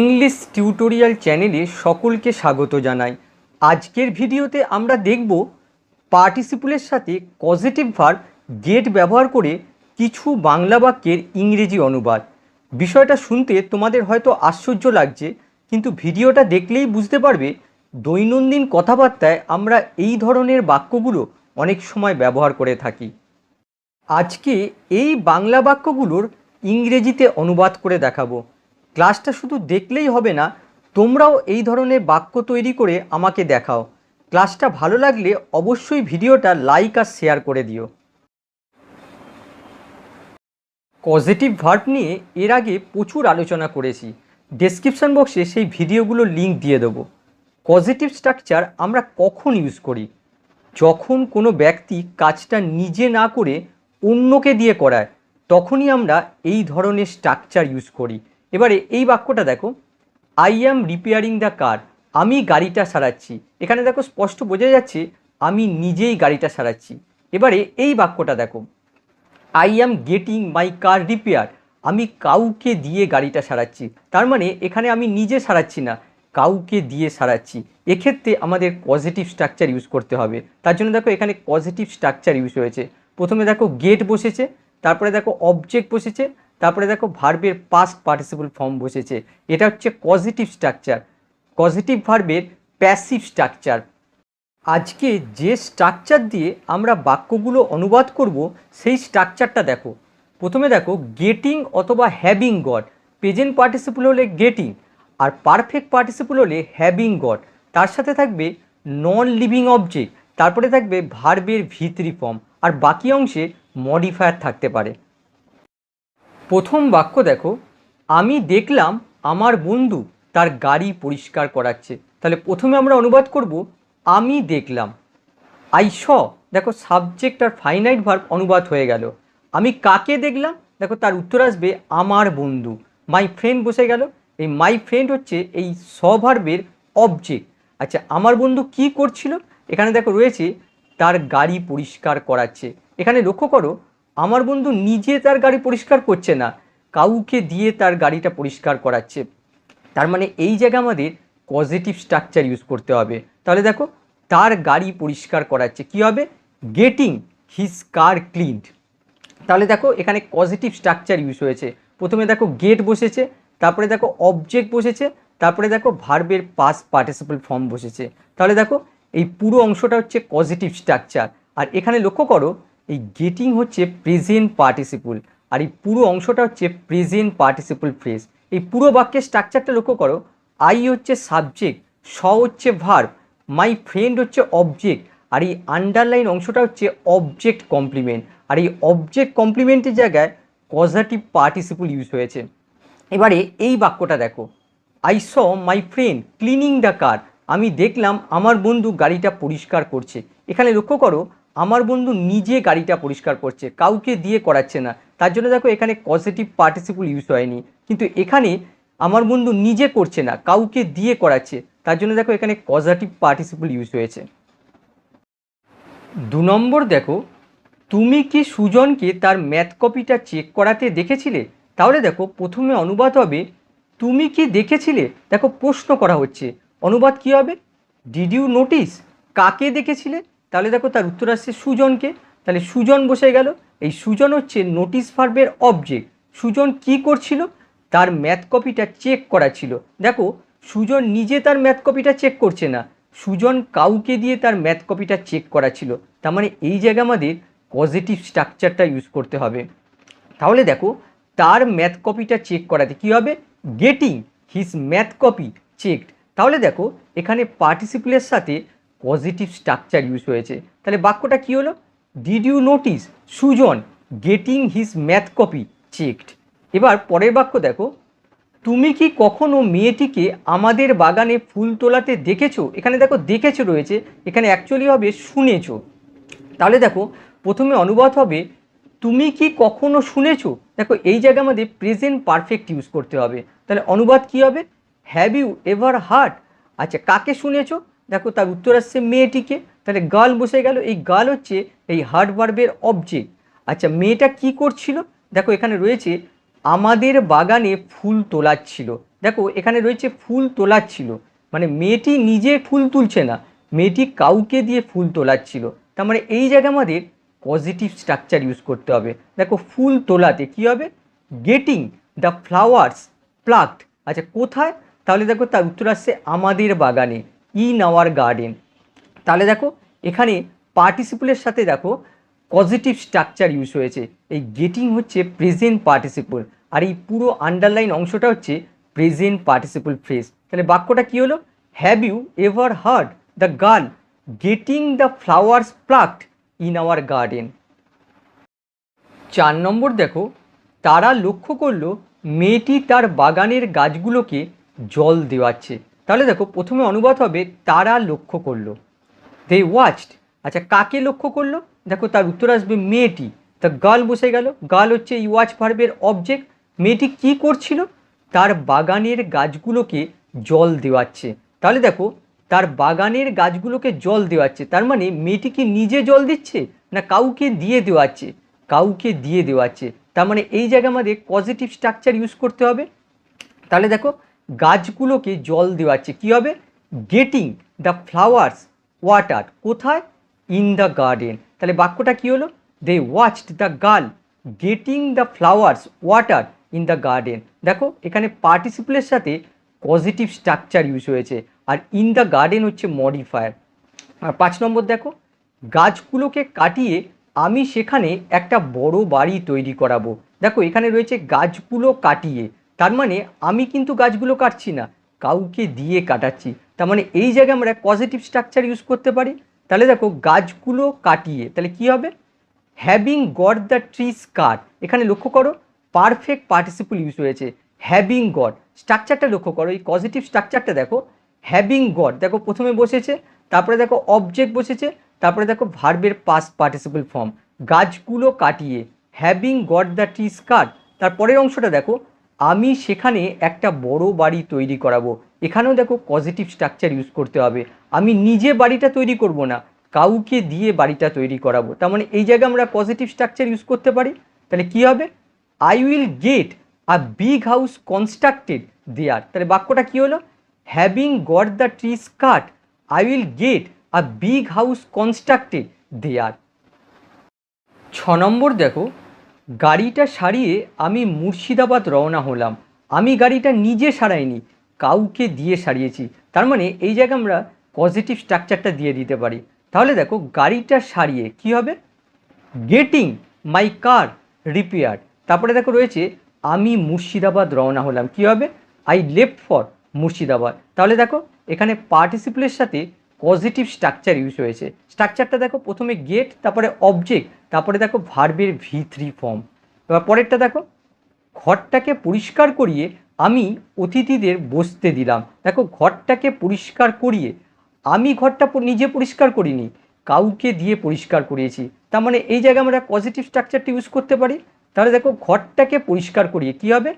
English tutorial চ্যানেলে সকলকে স্বাগত জানাই। আজকের ভিডিওতে আমরা দেখব পার্টিসিপলের সাথে পজিটিভ ভার্ব গেট ব্যবহার করে কিছু বাংলা বাক্যের ইংরেজি অনুবাদ। বিষয়টা শুনতে তোমাদের হয়তো আশ্চর্য লাগছে, কিন্তু ভিডিওটা দেখলেই বুঝতে পারবে দৈনন্দিন কথাবার্তায় আমরা এই ধরনের বাক্যগুলো অনেক সময় ব্যবহার করে থাকি। আজকে এই বাংলা বাক্যগুলোর ইংরেজিতে অনুবাদ করে দেখাবো। ক্লাসটা শুধু দেখলেই হবে না, তোমরাও এই ধরনের বাক্য তৈরি করে আমাকে দেখাও। ক্লাসটা ভালো লাগলে অবশ্যই ভিডিওটা লাইক আর শেয়ার করে দিও। পজিটিভ ভার্ব নিয়ে এর আগে প্রচুর আলোচনা করেছি, ডেসক্রিপশন বক্সে সেই ভিডিওগুলোর লিঙ্ক দিয়ে দেবো। পজিটিভ স্ট্রাকচার আমরা কখন ইউজ করি? যখন কোনো ব্যক্তি কাজটা নিজে না করে অন্যকে দিয়ে করায়, তখনই আমরা এই ধরনের স্ট্রাকচার ইউজ করি। এবারে এই বাক্যটা দেখো, I am repairing the car, আমি গাড়িটা সারাচ্ছি। এখানে দেখো স্পষ্ট বোঝা যাচ্ছে আমি নিজেই গাড়িটা সারাচ্ছি। এবারে এই বাক্যটা দেখো, I am getting my car repair, আমি কাউকে দিয়ে গাড়িটা সারাচ্ছি। তার মানে এখানে আমি নিজে সারাচ্ছি না, কাউকে দিয়ে সারাচ্ছি। এক্ষেত্রে আমাদের পজিটিভ স্ট্রাকচার ইউজ করতে হবে। তার জন্য দেখো এখানে পজিটিভ স্ট্রাকচার ইউজ হয়েছে। প্রথমে দেখো গেট বসেছে, তারপরে দেখো অবজেক্ট বসেছে, তারপরে দেখো ভার্বের পাস্ট পার্টিসিপল ফর্ম বসেছে। এটা হচ্ছে পজিটিভ স্ট্রাকচার, পজিটিভ ভার্বের প্যাসিভ স্ট্রাকচার। আজকে যে স্ট্রাকচার দিয়ে আমরা বাক্যগুলো অনুবাদ করব সেই স্ট্রাকচারটা দেখো। প্রথমে দেখো গেটিং অথবা হ্যাভিং গট, প্রেজেন্ট পার্টিসিপল হলে গেটিং আর পারফেক্ট পার্টিসিপল হলে হ্যাভিং গট। তার সাথে থাকবে নন লিভিং অবজেক্ট, তারপরে থাকবে ভার্বের ভিতরি ফর্ম, আর বাকি অংশে মডিফায়ার থাকতে পারে। প্রথম বাক্য দেখো, আমি দেখলাম আমার বন্ধু তার গাড়ি পরিষ্কার করাচ্ছে। তাহলে প্রথমে আমরা অনুবাদ করব আমি দেখলাম। আই স, দেখো সাবজেক্ট আর ফাইনাইট ভার্ব অনুবাদ হয়ে গেল। আমি কাকে দেখলাম? দেখো তার উত্তর আসবে আমার বন্ধু। মাই ফ্রেন্ড বসে গেল। এই মাই ফ্রেন্ড হচ্ছে এই স ভার্বের অবজেক্ট। আচ্ছা, আমার বন্ধু কি করছিল? এখানে দেখো রয়েছে তার গাড়ি পরিষ্কার করাচ্ছে। এখানে লক্ষ্য করো, আমার বন্ধু নিজে তার গাড়ি পরিষ্কার করছে না, কাউকে দিয়ে তার গাড়িটা পরিষ্কার করাচ্ছে। তার মানে এই জায়গায় আমাদের পজিটিভ স্ট্রাকচার ইউজ করতে হবে। তাহলে দেখো তার গাড়ি পরিষ্কার করাচ্ছে, কি হবে? গেটিং হিজ কার ক্লিনড। তাহলে দেখো এখানে পজিটিভ স্ট্রাকচার ইউজ হয়েছে। প্রথমে দেখো গেট বসেছে, তারপরে দেখো অবজেক্ট বসেছে, তারপরে দেখো ভার্বের পাস্ট পার্টিসিপল ফর্ম বসেছে। তাহলে দেখো এই পুরো অংশটা হচ্ছে পজিটিভ স্ট্রাকচার। আর এখানে লক্ষ্য করো এই গেটিং হচ্ছে প্রেজেন্ট পার্টিসিপল, আর এই পুরো অংশটা হচ্ছে প্রেজেন্ট পার্টিসিপল ফ্রেজ। এই পুরো বাক্যের স্ট্রাকচারটা লক্ষ্য করো, আই হচ্ছে সাবজেক্ট, স হচ্ছে ভার্ব, মাই ফ্রেন্ড হচ্ছে অবজেক্ট, আর এই আন্ডারলাইন অংশটা হচ্ছে অবজেক্ট কমপ্লিমেন্ট। আর এই অবজেক্ট কমপ্লিমেন্টের জায়গায় পজিটিভ পার্টিসিপল ইউজ হয়েছে। এবারে এই বাক্যটা দেখো, I saw my friend cleaning the car, আমি দেখলাম আমার বন্ধু গাড়িটা পরিষ্কার করছে। এখানে লক্ষ্য করো আমার বন্ধু নিজে গাড়িটা পরিষ্কার করছে, কাউকে দিয়ে করাচ্ছে না। তার জন্য দেখো এখানে পজিটিভ পার্টিসিপল ইউজ হয়নি, কিন্তু এখানে আমার বন্ধু নিজে করছে না, কাউকে দিয়ে করাচ্ছে। তার জন্য দেখো এখানে পজিটিভ পার্টিসিপল ইউজ হয়েছে। 2 নম্বর দেখো, তুমি কি সুজনকে তার ম্যাথ কপিটা চেক করাতে দেখেছিলে? তাহলে দেখো প্রথমে অনুবাদ হবে তুমি কি দেখেছিলে। দেখো প্রশ্ন করা হচ্ছে, অনুবাদ কি হবে? Did you notice? কাকে দেখেছিলে? তাহলে দেখো তার উত্তর আসছে সুজনকে। তাহলে সুজন বসে গেল। এই সুজন হচ্ছে নোটিস ভার্বের অবজেক্ট। সুজন কি করছিল? তার ম্যাথ কপিটা চেক করা ছিল। দেখো সুজন নিজে তার ম্যাথ কপিটা চেক করছে না, সুজন কাউকে দিয়ে তার ম্যাথ কপিটা চেক করা ছিল। তার মানে এই জায়গায় আমাদের পজিটিভ স্ট্রাকচারটা ইউজ করতে হবে। তাহলে দেখো তার ম্যাথ কপিটা চেক করাতে কী হবে? Getting his math copy checked. তাহলে দেখো এখানে পার্টিসিপলের সাথে পজিটিভ স্ট্রাকচার ইউজ হয়েছে। তাহলে বাক্যটা কী হলো? Did you notice Sujan getting his math copy checked. এবার পরের বাক্য দেখো, তুমি কি কখনো মেয়েটিকে আমাদের বাগানে ফুল তোলাতে দেখেছো? এখানে দেখো দেখেছো রয়েছে, এখানে অ্যাকচুয়ালি হবে শুনেছো। তাহলে দেখো প্রথমে অনুবাদ হবে তুমি কি কখনো শুনেছো। দেখো এই জায়গায় আমাদের প্রেজেন্ট পারফেক্ট ইউজ করতে হবে। তাহলে অনুবাদ কি হবে? Have you ever heard. আচ্ছা, কাকে শুনেছো? দেখো তার উত্তর আসছে মেয়েটিকে। তাহলে গার্ল বসে গেল। এই গার্ল হচ্ছে এই হার্ড ভার্বের অবজেক্ট। আচ্ছা, মেয়েটা কি করছিল? দেখো এখানে রয়েছে আমাদের বাগানে ফুল তোলাচ্ছিল। দেখো এখানে রয়েছে ফুল তোলাচ্ছিল, মানে মেয়েটি নিজে ফুল তুলছে না, মেয়েটি কাউকে দিয়ে ফুল তোলাচ্ছিল। তার মানে এই জায়গায় আমাদের পজিটিভ স্ট্রাকচার ইউজ করতে হবে। দেখো ফুল তোলাতে কী হবে, গেটিং দ্য ফ্লাওয়ার্স প্লাকড। আচ্ছা কোথায়, তাহলে দেখো তার উত্তর আসছে আমাদের বাগানে, ইন আওয়ার গার্ডেন। তাহলে দেখো এখানে পার্টিসিপলের সাথে দেখো পজিটিভ স্ট্রাকচার ইউজ হয়েছে। এই গেটিং হচ্ছে প্রেজেন্ট পার্টিসিপল, আর এই পুরো আন্ডারলাইন অংশটা হচ্ছে প্রেজেন্ট পার্টিসিপল ফ্রেজ। তাহলে বাক্যটা কী হলো, have you ever heard the girl getting the flowers plucked in our garden. 4 number দেখো, তারা লক্ষ্য করলো মেয়েটি তার বাগানের গাছগুলোকে জল দেওয়াচ্ছে। তাহলে দেখো প্রথমে অনুবাদ হবে তারা লক্ষ্য করলো, দে ওয়াচড। আচ্ছা কাকে লক্ষ্য করলো, দেখো তার উত্তর আসবে মেয়েটি। তা গার্ল বসে গেল, গার্ল হচ্ছে এই ওয়াচ ভার্বের অবজেক্ট। মেয়েটি কি করছিল, তার বাগানের গাছগুলোকে জল দেওয়াচ্ছে। তাহলে দেখো তার বাগানের গাছগুলোকে জল দেওয়াচ্ছে, তার মানে মেয়েটি কি নিজে জল দিচ্ছে না কাউকে দিয়ে দেওয়াচ্ছে, কাউকে দিয়ে দেওয়াচ্ছে। তার মানে এই জায়গায় আমাদের পজিটিভ স্ট্রাকচার ইউজ করতে হবে। তাহলে দেখো গাছগুলোকে জল দেওয়াচ্ছে, কী হবে, গেটিং দ্য ফ্লাওয়ার্স ওয়াটার, কোথায়, ইন দ্য গার্ডেন। তাহলে বাক্যটা কী হলো, they watched the girl getting the flowers water in the garden. দেখো এখানে পার্টিসিপলের সাথে পজিটিভ স্ট্রাকচার ইউজ হয়েছে, আর ইন দ্য গার্ডেন হচ্ছে মডিফায়ার। আর 5 নম্বর দেখো, গাছগুলোকে কাটিয়ে আমি সেখানে একটা বড় বাড়ি তৈরি করাবো। দেখো এখানে রয়েছে গাছগুলো কাটিয়ে, তার মানে আমি কিন্তু গাছগুলো কাটছি না, কাউকে দিয়ে কাটাচ্ছি। তার মানে এই জায়গায় আমরা পজিটিভ স্ট্রাকচার ইউজ করতে পারি। তাহলে দেখো গাছগুলো কাটিয়ে, তাহলে কি হবে, হ্যাভিং গট দ্য ট্রিজ কাট। এখানে লক্ষ্য করো পারফেক্ট পার্টিসিপল ইউজ হয়েছে, হ্যাভিং গট। স্ট্রাকচারটা লক্ষ্য করো, এই পজিটিভ স্ট্রাকচারটা দেখো, হ্যাভিং গট দেখো প্রথমে বসেছে, তারপরে দেখো অবজেক্ট বসেছে, তারপরে দেখো ভার্বের পাস্ট পার্টিসিপল ফর্ম, গাছগুলো কাটিয়ে, হ্যাভিং গট দ্য ট্রিজ কাট। তারপরের অংশটা দেখো, আমি সেখানে একটা বড় বাড়ি তৈরি করাবো। এখানেও দেখো পজিটিভ স্ট্রাকচার ইউজ করতে হবে, আমি নিজে বাড়িটা তৈরি করব না, কাউকে দিয়ে বাড়িটা তৈরি করাবো। তার মানে এই জায়গায় আমরা পজিটিভ স্ট্রাকচার ইউজ করতে পারি। তাহলে কি হবে, I will get a big house constructed there. তাহলে বাক্যটা কি হলো, having got the trees cut I will get a big house constructed there. 6 নম্বর দেখো, গাড়িটা সারিয়ে আমি মুর্শিদাবাদ রওনা হলাম। আমি গাড়িটা নিজে সারাইনি, কাউকে দিয়ে সারিয়েছি। তার মানে এই জায়গায় আমরা পজিটিভ স্ট্রাকচারটা দিয়ে দিতে পারি। তাহলে দেখো গাড়িটা সারিয়ে কি হবে, গেটিং মাই কার রিপেয়ার। তারপরে দেখো রয়েছে আমি মুর্শিদাবাদ রওনা হলাম, কি হবে, আই লেফট ফর মুর্শিদাবাদ। তাহলে দেখো এখানে পার্টিসিপলের সাথে পজিটিভ স্ট্রাকচার ইউজ হয়েছে। স্ট্রাকচারটা দেখো প্রথমে গেট, তারপরে অবজেক্ট, তারপরে দেখো ভার্বের V3 ফর্ম। এবার পরেরটা দেখো, ঘরটাকে পরিষ্কার করিয়ে আমি অতিথিদের বসতে দিলাম। দেখো ঘরটাকে পরিষ্কার করিয়ে, আমি ঘরটা নিজে পরিষ্কার করিনি, কাউকে দিয়ে পরিষ্কার করিয়েছি। তার মানে এই জায়গায় আমরা পজিটিভ স্ট্রাকচারটি ইউজ করতে পারি। তাহলে দেখো ঘরটাকে পরিষ্কার করিয়ে কি হবে,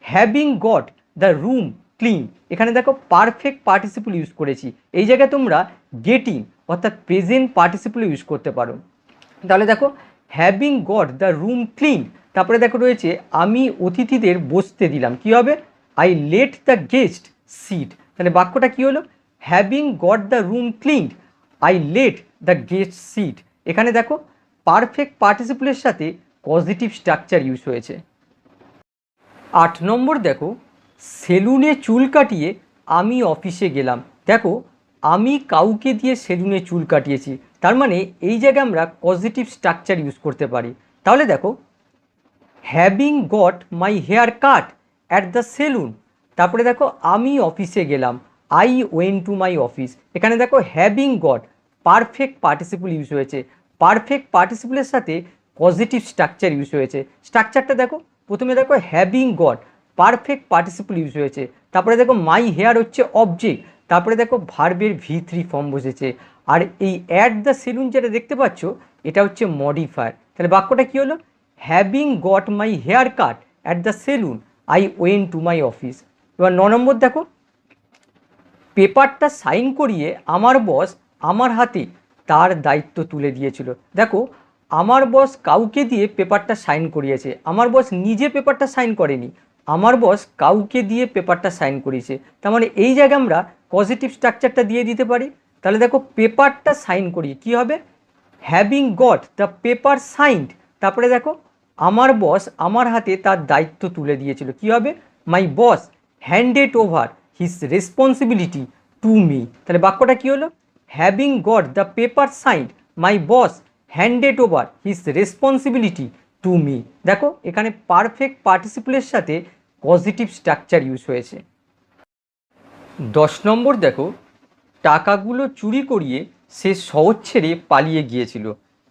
having got the room clean. এখানে দেখো পারফেক্ট পার্টিসিপল ইউজ করেছি, এই জায়গায় তোমরা গেটিং অর্থাৎ প্রেজেন্ট পার্টিসিপল ইউজ করতে পারো। তাহলে দেখো having got the room clean, তারপরে দেখো রয়েছে আমি অতিথিদের বসতে দিলাম, কি হবে, I let the guest sit. তাহলে বাক্যটা কি হলো, having got the room clean I let the guest sit. এখানে দেখো পারফেক্ট পার্টিসিপলের সাথে পজিটিভ স্ট্রাকচার ইউজ হয়েছে। 8 নম্বর দেখো, সেলুনে চুল কাটিয়ে আমি অফিসে গেলাম। দেখো আমি কাউকে দিয়ে সেলুনে চুল কাটিয়েছি, তার মানে এই জায়গায় আমরা পজিটিভ স্ট্রাকচার ইউজ করতে পারি। তাহলে দেখো having got my hair cut at the salon. তারপরে দেখো আমি অফিসে গেলাম, I went to my office. এখানে দেখো having got perfect participle use হয়েছে, পারফেক্ট পার্টিসিপলের সাথে পজিটিভ স্ট্রাকচার ইউজ হয়েছে। স্ট্রাকচারটা দেখো প্রথমে দেখো having got perfect participle use হয়েছে, তারপরে দেখো মাই হেয়ার হচ্ছে অবজেক্ট, তারপরে দেখো ভার্বের V3 ফর্ম বসেছে, আর এই অ্যাট দ্য সেলুন যেটা দেখতে পাচ্ছ এটা হচ্ছে মডিফায়ার। তাহলে বাক্যটা কী হলো, having got my hair cut at the salon I went to my office. এবার 9 নম্বর দেখো, পেপারটা সাইন করিয়ে আমার বস আমার হাতে তার দায়িত্ব তুলে দিয়েছিল। দেখো আমার বস কাউকে দিয়ে পেপারটা সাইন করিয়েছে। আমার বস নিজে পেপারটা সাইন করেনি, আমার বস কাউকে দিয়ে পেপারটা সাইন করিয়েছে। তার মানে এই জায়গায় আমরা পজিটিভ স্ট্রাকচারটা দিয়ে দিতে পারি। তাহলে দেখো পেপারটা সাইন করিয়ে কী হবে, having got the paper signed, তারপরে দেখো আমার বস আমার হাতে তার দায়িত্ব তুলে দিয়েছিল, কী হবে, my boss handed over his responsibility to me. তাহলে বাক্যটা কী হলো, having got the paper signed my boss handed over his responsibility to me. দেখো এখানে পারফেক্ট পার্টিসিপলের সাথে পজিটিভ স্ট্রাকচার ইউজ হয়েছে। 10 নম্বর দেখো, টাকাগুলো চুরি করিয়ে সে শহর ছেড়ে পালিয়ে গিয়েছিল।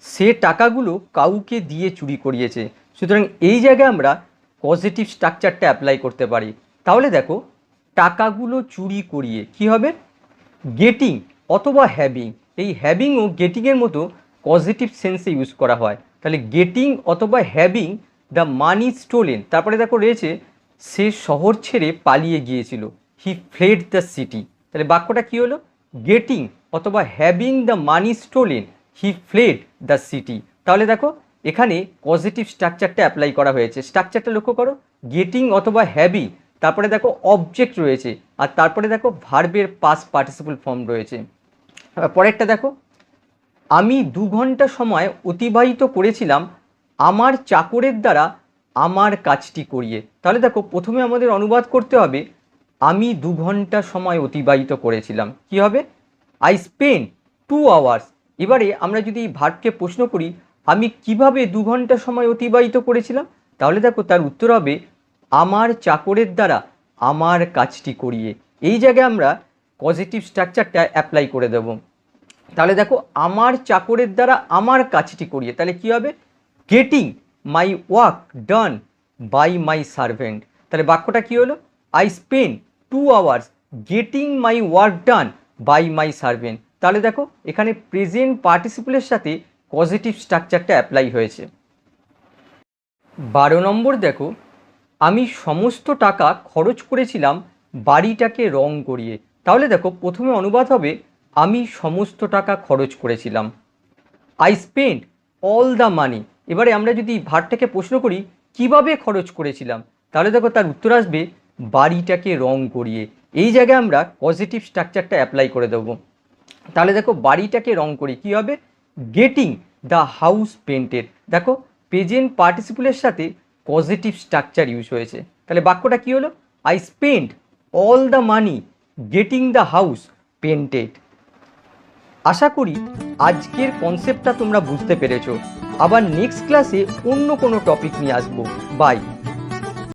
সে টাকাগুলো কাউকে দিয়ে চুরি করিয়েছে। সুতরাং এই জায়গায় আমরা পজিটিভ স্ট্রাকচারটা অ্যাপ্লাই করতে পারি। তাহলে দেখো টাকাগুলো চুরি করিয়ে কি হবে, গেটিং অথবা হ্যাভিং। এই হ্যাভিং ও গেটিংয়ের মতো পজিটিভ সেন্সে ইউজ করা হয়। তাহলে গেটিং অথবা হ্যাভিং দ্য মানি স্টোলেন, তারপরে দেখো রয়েছে সে শহর ছেড়ে পালিয়ে গিয়েছিল, হি ফ্লেড দ্য সিটি। তাহলে বাক্যটা কী হলো, গেটিং অথবা having the money stolen he fled the city. তাহলে দেখো এখানে পজিটিভ স্ট্রাকচারটা অ্যাপ্লাই করা হয়েছে। স্ট্রাকচারটা লক্ষ্য করো, গেটিং অথবা হ্যাভিং, তারপরে দেখো অবজেক্ট রয়েছে, আর তারপরে দেখো ভার্বের পাস্ট পার্টিসিপল ফর্ম রয়েছে। পরেরটা দেখো, আমি 2 ঘন্টা সময় অতিবাহিত করেছিলাম আমার চাকরের দ্বারা আমার কাজটি করিয়ে। তাহলে দেখো প্রথমে আমাদের অনুবাদ করতে হবে, আমি 2 ঘন্টা সময় অতিবাহিত করেছিলাম, কি হবে, আই স্পেন্ড 2 আওয়ার্স। এবারে আমরা যদি ভার্বকে প্রশ্ন করি আমি কিভাবে 2 ঘন্টা সময় অতিবাহিত করেছিলাম, তাহলে দেখো তার উত্তর হবে আমার চাকরের দ্বারা আমার কাজটি করিয়ে। এই জায়গায় আমরা পজিটিভ স্ট্রাকচারটা অ্যাপ্লাই করে দেব। তাহলে দেখো আমার চাকরের দ্বারা আমার কাজটি করিয়ে, তাহলে কি হবে, getting my work done by my servant. তাহলে বাক্যটা কি হলো, I spend 2 hours getting my work done by my servant. তাহলে দেখো এখানে প্রেজেন্ট পার্টিসিপলের সাথে পজিটিভ স্ট্রাকচারটা অ্যাপ্লাই হয়েছে। 12 নম্বর দেখো, আমি সমস্ত টাকা খরচ করেছিলাম বাড়িটাকে রং করিয়ে। তাহলে দেখো প্রথমে অনুবাদ হবে, আমি সমস্ত টাকা খরচ করেছিলাম, আই স্পেন্ড অল দ্য মানি। এবারে আমরা যদি ভার্বটাকে প্রশ্ন করি কিভাবে খরচ করেছিলাম, তাহলে দেখো তার উত্তর আসবে বাড়িটাকে রং করিয়ে। এই জায়গায় আমরা পজিটিভ স্ট্রাকচারটা অ্যাপ্লাই করে দেবো। তাহলে দেখো বাড়িটাকে রং করিয়ে কী হবে, গেটিং দ্য হাউস পেন্টেড। দেখো প্রেজেন্ট পার্টিসিপলের সাথে পজিটিভ স্ট্রাকচার ইউজ হয়েছে। তাহলে বাক্যটা কী হলো, I spend all the money getting the house painted. আশা করি আজকের কনসেপ্টটা তোমরা বুঝতে পেরেছো। আবার নেক্সট ক্লাসে অন্য কোনো টপিক নিয়ে আসবো। বাই।